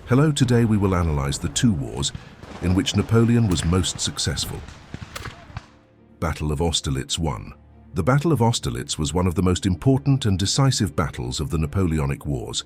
Hello, today we will analyze the two wars in which Napoleon was most successful. Battle of Austerlitz 1. The Battle of Austerlitz was one of the most important and decisive battles of the Napoleonic Wars.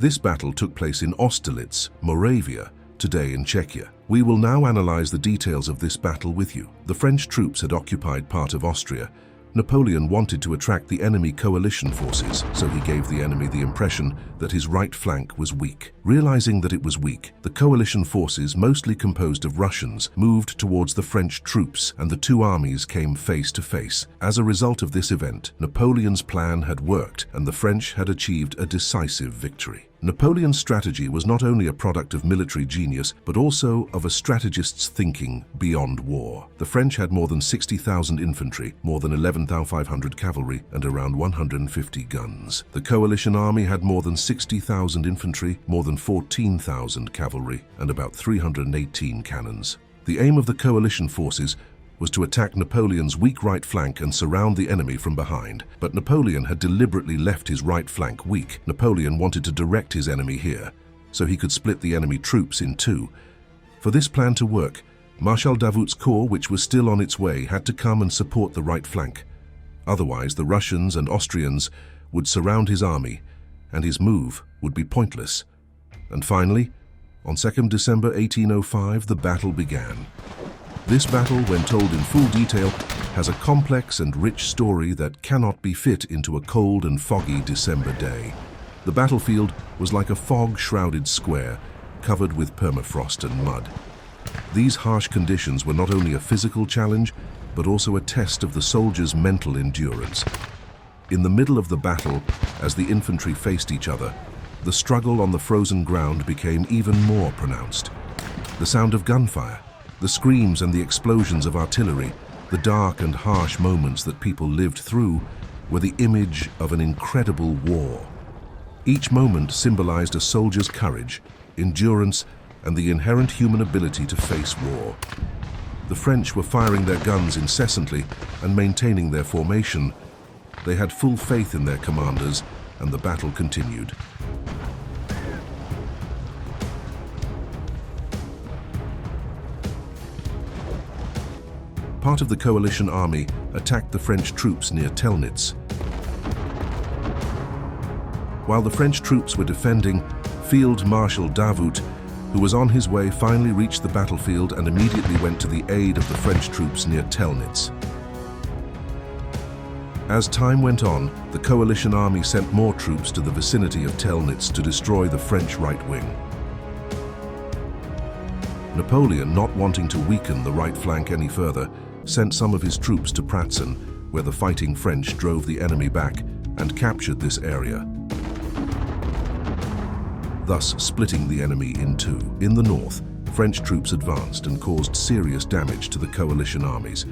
This battle took place in Austerlitz, Moravia, today in Czechia. We will now analyze the details of this battle with you. The French troops had occupied part of Austria. Napoleon wanted to attract the enemy coalition forces, so he gave the enemy the impression that his right flank was weak. Realizing that it was weak, the coalition forces, mostly composed of Russians, moved towards the French troops, and the two armies came face to face. As a result of this event, Napoleon's plan had worked, and the French had achieved a decisive victory. Napoleon's strategy was not only a product of military genius, but also of a strategist's thinking beyond war. The French had more than 60,000 infantry, more than 11,500 cavalry, and around 150 guns. The coalition army had more than 60,000 infantry, more than 14,000 cavalry, and about 318 cannons. The aim of the coalition forces was to attack Napoleon's weak right flank and surround the enemy from behind. But Napoleon had deliberately left his right flank weak. Napoleon wanted to direct his enemy here, so he could split the enemy troops in two. For this plan to work, Marshal Davout's corps, which was still on its way, had to come and support the right flank. Otherwise, the Russians and Austrians would surround his army, and his move would be pointless. And finally, on 2nd December 1805, the battle began. This battle, when told in full detail, has a complex and rich story that cannot be fit into a cold and foggy December day. The battlefield was like a fog-shrouded square, covered with permafrost and mud. These harsh conditions were not only a physical challenge, but also a test of the soldiers' mental endurance. In the middle of the battle, as the infantry faced each other, the struggle on the frozen ground became even more pronounced. The sound of gunfire, the screams and the explosions of artillery, the dark and harsh moments that people lived through, were the image of an incredible war. Each moment symbolized a soldier's courage, endurance, and the inherent human ability to face war. The French were firing their guns incessantly and maintaining their formation. They had full faith in their commanders, and the battle continued. Part of the coalition army attacked the French troops near Telnitz. While the French troops were defending, Field Marshal Davout, who was on his way, finally reached the battlefield and immediately went to the aid of the French troops near Telnitz. As time went on, the coalition army sent more troops to the vicinity of Telnitz to destroy the French right wing. Napoleon, not wanting to weaken the right flank any further, sent some of his troops to Pratzen, where the fighting French drove the enemy back and captured this area, thus splitting the enemy in two. In the north, French troops advanced and caused serious damage to the coalition armies.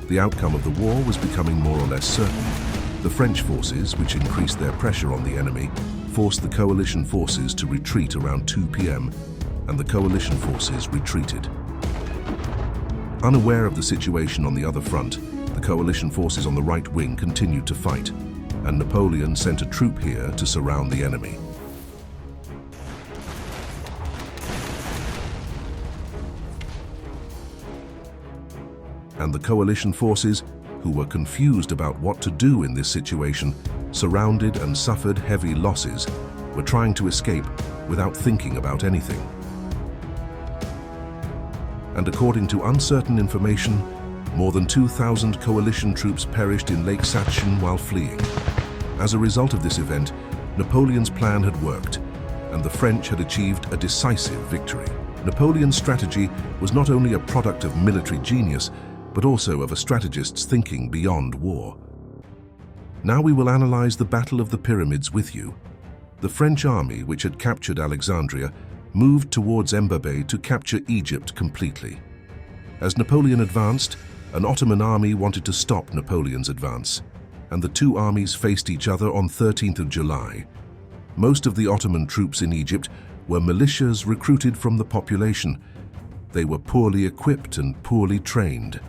The outcome of the war was becoming more or less certain. The French forces, which increased their pressure on the enemy, forced the coalition forces to retreat around 2 p.m., and the coalition forces retreated. Unaware of the situation on the other front, the coalition forces on the right wing continued to fight, and Napoleon sent a troop here to surround the enemy. And the coalition forces, who were confused about what to do in this situation, surrounded and suffered heavy losses, were trying to escape without thinking about anything. And according to uncertain information, more than 2,000 coalition troops perished in Lake Sachsen while fleeing. As a result of this event, Napoleon's plan had worked, and the French had achieved a decisive victory. Napoleon's strategy was not only a product of military genius, but also of a strategist's thinking beyond war. Now we will analyze the Battle of the Pyramids with you. The French army, which had captured Alexandria, moved towards Mbabe to capture Egypt completely. As Napoleon advanced, an Ottoman army wanted to stop Napoleon's advance, and the two armies faced each other on 13th of July. Most of the Ottoman troops in Egypt were militias recruited from the population. They were poorly equipped and poorly trained.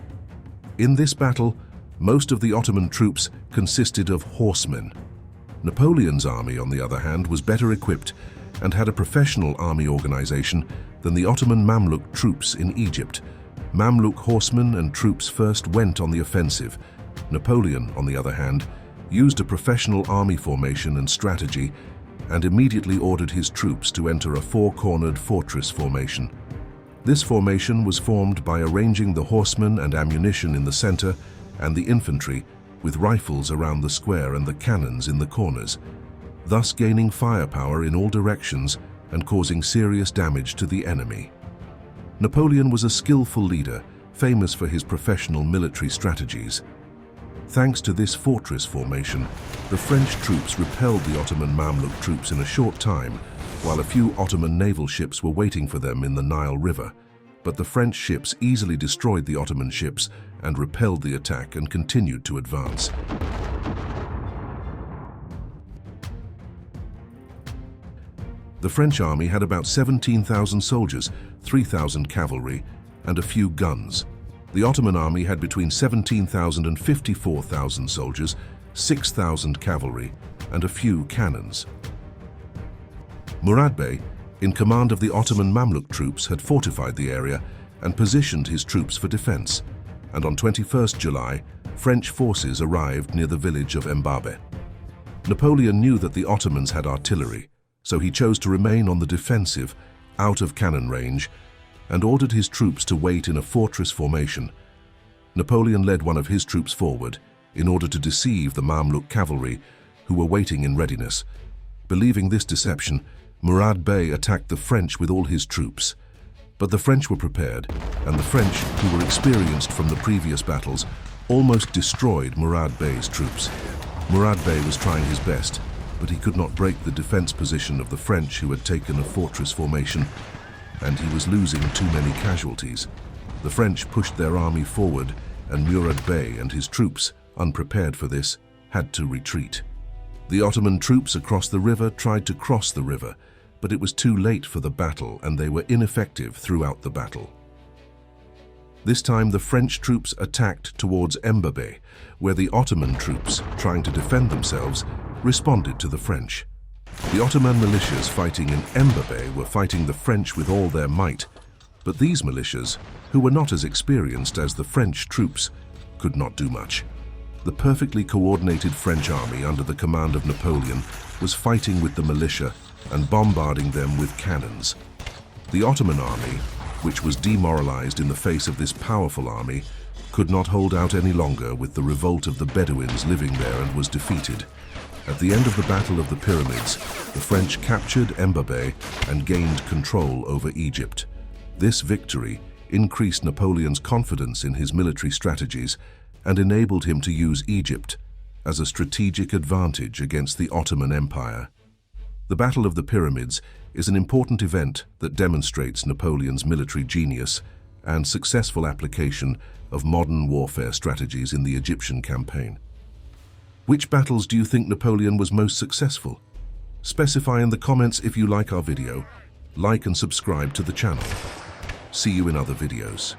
In this battle, most of the Ottoman troops consisted of horsemen. Napoleon's army, on the other hand, was better equipped and had a professional army organization than the Ottoman Mamluk troops in Egypt. Mamluk horsemen and troops first went on the offensive. Napoleon, on the other hand, used a professional army formation and strategy and immediately ordered his troops to enter a four-cornered fortress formation. This formation was formed by arranging the horsemen and ammunition in the center and the infantry with rifles around the square and the cannons in the corners, thus gaining firepower in all directions and causing serious damage to the enemy. Napoleon was a skillful leader, famous for his professional military strategies. Thanks to this fortress formation, the French troops repelled the Ottoman Mamluk troops in a short time, while a few Ottoman naval ships were waiting for them in the Nile River. But the French ships easily destroyed the Ottoman ships and repelled the attack and continued to advance. The French army had about 17,000 soldiers, 3,000 cavalry, and a few guns. The Ottoman army had between 17,000 and 54,000 soldiers, 6,000 cavalry, and a few cannons. Murad Bey, in command of the Ottoman Mamluk troops, had fortified the area and positioned his troops for defense, and on 21st July, French forces arrived near the village of Mbabe. Napoleon knew that the Ottomans had artillery, so he chose to remain on the defensive, out of cannon range, and ordered his troops to wait in a fortress formation. Napoleon led one of his troops forward in order to deceive the Mamluk cavalry, who were waiting in readiness. Believing this deception, Murad Bey attacked the French with all his troops. But the French were prepared, and the French, who were experienced from the previous battles, almost destroyed Murad Bey's troops. Murad Bey was trying his best, but he could not break the defense position of the French, who had taken a fortress formation, and he was losing too many casualties. The French pushed their army forward, and Murad Bey and his troops, unprepared for this, had to retreat. The Ottoman troops across the river tried to cross the river, but it was too late for the battle, and they were ineffective throughout the battle. This time the French troops attacked towards Mbabe, where the Ottoman troops, trying to defend themselves, responded to the French. The Ottoman militias fighting in Mbabe were fighting the French with all their might, but these militias, who were not as experienced as the French troops, could not do much. The perfectly coordinated French army under the command of Napoleon was fighting with the militia and bombarding them with cannons. The Ottoman army, which was demoralized in the face of this powerful army, could not hold out any longer with the revolt of the Bedouins living there and was defeated. At the end of the Battle of the Pyramids, the French captured Mbabe and gained control over Egypt. This victory increased Napoleon's confidence in his military strategies and enabled him to use Egypt as a strategic advantage against the Ottoman Empire. The Battle of the Pyramids is an important event that demonstrates Napoleon's military genius and successful application of modern warfare strategies in the Egyptian campaign. Which battles do you think Napoleon was most successful? Specify in the comments if you like our video. Like and subscribe to the channel. See you in other videos.